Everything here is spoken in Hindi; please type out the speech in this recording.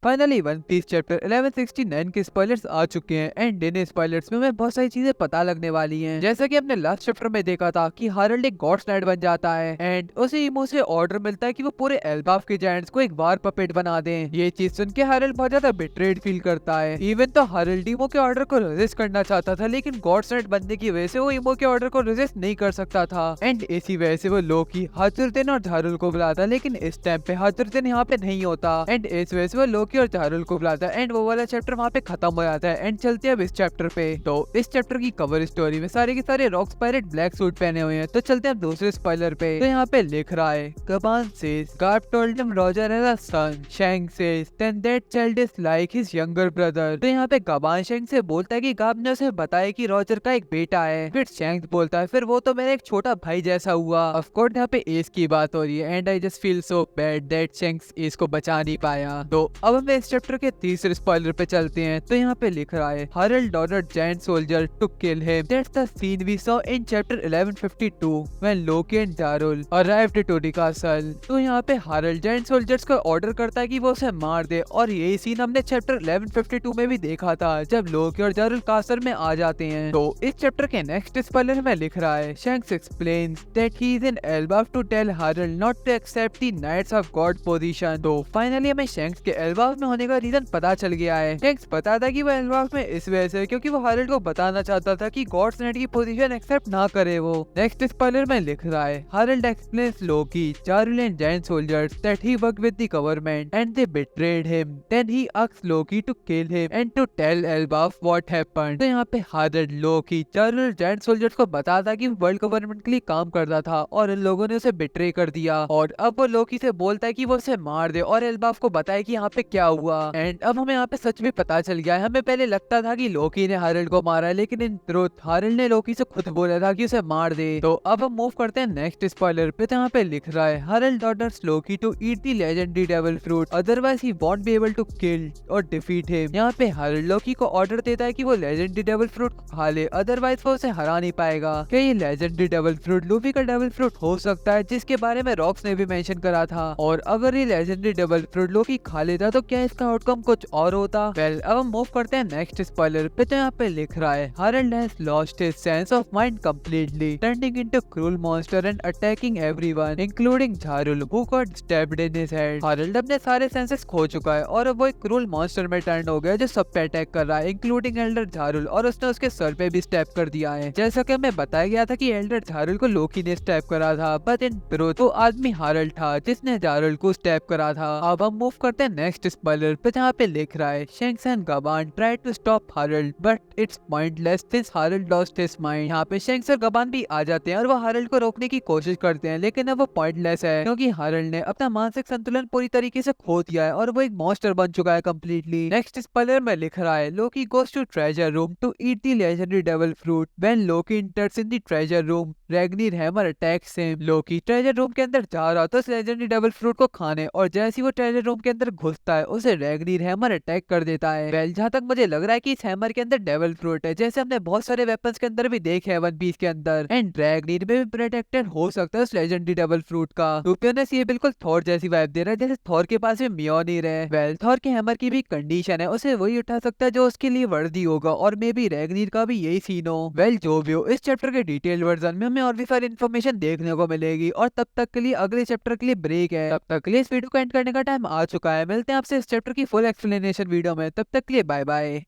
फाइनली वन पीस चैप्टर 1169 के स्पॉयलर्स आ चुके हैं एंड इन स्पॉयलर्स में हमें बहुत सारी चीजें पता लगने वाली हैं। जैसा कि हमने लास्ट चैप्टर में देखा था कि हारल्ड एक गॉड्स नाइट बन जाता है एंड उसे इमो से ऑर्डर मिलता है कि वो पूरे एल्बाफ के जायंट्स को एक वार पपेट बना दें। ये चीज सुन के हारल्ड बहुत ज्यादा बिट्रेड फील करता है। इवन तो हारल्ड इमो के ऑर्डर को रेजिस्ट करना चाहता था, लेकिन गॉड्स नाइट बनने की वजह से वो इमो के ऑर्डर को रेजिस्ट नहीं कर सकता था एंड इसी वजह से वो लोकी, हाथुरुतेन और झारुल को बुलाता, लेकिन इस टाइम पे हाथुरुतेन यहाँ पे नहीं होता एंड इस वजह से वो लोकी और झारुल को बुलाता है एंड वो वाला चैप्टर वहाँ पे खत्म हो जाता है। एंड चलते हैं अब इस चैप्टर पे। तो इस चैप्टर की कवर स्टोरी में सारे के सारे रॉक्स पायरेट ब्लैक सूट पहने हुए हैं। तो चलते हैं दूसरे स्पॉइलर पे। तो यहाँ पे लिख रहा है Gaban says Garp told him Roger has a son. Shank says then that child is like his younger brother. तो यहाँ पे गबान शैंक से बोलता है कि गार्ब ने उसे बताया कि रॉजर का एक बेटा है। फिर शैंक बोलता है फिर वो तो मेरा एक छोटा भाई जैसा हुआ। ऑफ कोर्स यहाँ पे एस की बात हो रही है and I just feel so bad that shank S को बचा नहीं पाया। तो अब हम इस चैप्टर के तीसरे स्पॉइलर पे चलते हैं। तो यहाँ पे लिख रहा है Harald ordered giant soldier to kill him. That's the scene we saw in chapter 1152 when Loki and Jarul arrived to the castle. तो यहाँ पे हारल्ड जायंट सोल्जर्स को ऑर्डर करता है कि वो उसे मार दे और यही सीन हमने चैप्टर 1152 में भी देखा था जब लोकी और झारुल कासल में आ जाते हैं। तो इस चैप्टर के नेक्स्ट स्पॉइलर में लिख रहा है Shanks explains that he is in Elbaf to tell Harald not to accept the knights of god position. तो फाइनली हमें शैंक्स के एल्बाफ में होने का रीजन पता चल गया है। शैंक्स बताता था कि वो एल्बाफ में इस वजह से क्योंकि वो हारल्ड को बताना चाहता था कि गॉड्स नाइट की पोजीशन एक्सेप्ट ना करे वो। नेक्स्ट स्पॉइलर में लिख रहा है Harald explains Loki, Jarul and giant soldiers that he worked with the government and they betrayed him. Then he asked Loki to kill him and to tell Elbaf what happened. तो यहाँ पे हारल्ड लोकी, झारुल और जायंट सोल्जर्स को बताता कि वर्ल्ड गवर्नमेंट के लिए काम करता था और इन लोगों ने उसे बिट्रे कर दिया और अब वो लोकी से बोलता है कि वो उसे मार दे और एल्बाफ को बताए कि यहाँ पे क्या हुआ। एंड अब हमें यहाँ पे सच भी पता चल गया है। हमें पहले लगता था कि लोकी ने हारल्ड को मारा है, लेकिन इन ट्रुथ हारल्ड ने लोकी से खुद बोला था कि उसे मार दे। तो अब हम मूव करते हैं नेक्स्ट स्पॉइलर पे। तो यहाँ पे लिख रहा है Harald orders Loki to eat the legendary devil fruit otherwise he won't be able to kill और डिफीट हिम। यहाँ पे हारल्ड लोकी को ऑर्डर देता है कि वो लेजेंडरी डेविल फ्रूट खा ले, अदरवाइज वो उसे हरा नहीं पाएगा। क्या ये लेजेंडरी डेविल फ्रूट लूफी का डेविल फ्रूट हो सकता है जिसके बारे में रॉक्स ने भी मेंशन करा था? और अगर ये लेजेंडरी डेविल फ्रूट लोकी खा लेता तो क्या इसका आउटकम कुछ और होता? वेल अब हम मूव करते हैं नेक्स्ट स्पॉइलर पे। तो यहाँ पे लिख रहा है Harald has lost his sense of mind completely, turning into cruel monster and attacking everyone including Jarul who got stabbed in his head. Harald अपने सारे सेंसेस खो चुका है और अब वो एक क्रूल मॉन्स्टर में टर्न हो गया जो सब पे अटैक कर रहा है इंक्लूडिंग एल्डर झारुल, और उसने उसके सर पे भी स्टैब कर दिया है। जैसा कि हमें बताया गया था कि एल्डर झारुल को लोकी ने स्टैब करा था, बट इन ट्रुथ वो आदमी हारल्ड था जिसने झारुल को स्टैब करा था। अब हम मूव करते हैं नेक्स्ट स्पॉइलर पे। जहाँ पे लिख रहा है Shanks and Gaban try to stop Harald but it's pointless since Harald lost his mind. यहाँ पे शैंक्स और गबान भी आ जाते हैं और वो हारल्ड को रोकने की कोशिश करते हैं, लेकिन अब वो पॉइंटलेस है क्योंकि हारल्ड ने अपना मानसिक संतुलन पूरी तरीके से खो दिया है और वो एक मॉन्स्टर बन चुका है कम्प्लीटली। नेक्स्ट स्पॉइलर में लिख रहा है Loki goes to treasure room to eat the legendary devil fruit when Loki enters in the treasure room Ragnir hammer attacks him. Loki treasure room के अंदर जा रहा था उस लेजेंडरी डेविल फ्रूट को खाने और जैसे ही वो ट्रेजर रूम के अंदर घुसता है उसे रैग्निर हैमर अटैक कर देता है। वेल जहाँ तक मुझे लग रहा है कि इस हैमर के अंदर डेविल फ्रूट है, जैसे हमने बहुत सारे वेपन्स के अंदर भी देखे हैं वन पीस के अंदर, एंड रैग्निर में भी प्रोटेक्टेड हो सकता है उस लेजेंडरी डेविल फ्रूट का। टू बी ऑनेस्ट ये बिल्कुल थॉर जैसी वाइब दे रहा है, जैसे थॉर के पास भी म्योनिर है। वेल थॉर के हैमर की भी कंडीशन है, उसे वही उठा सकता है जो उसके लिए वर्दी होगा और मे बी रैग्निर का भी यही सीन हो। वेल जो भी हो इस चैप्टर के डिटेल वर्जन में हमें और भी सारी इन्फॉर्मेशन देखने को मिलेगी और तब तक के लिए अगले चैप्टर के लिए ब्रेक है। तब तक के लिए इस वीडियो को एंड करने का टाइम आ चुका है। मिलते हैं आपसे इस चैप्टर की फुल एक्सप्लेनेशन वीडियो में, तब तक के लिए बाय बाय।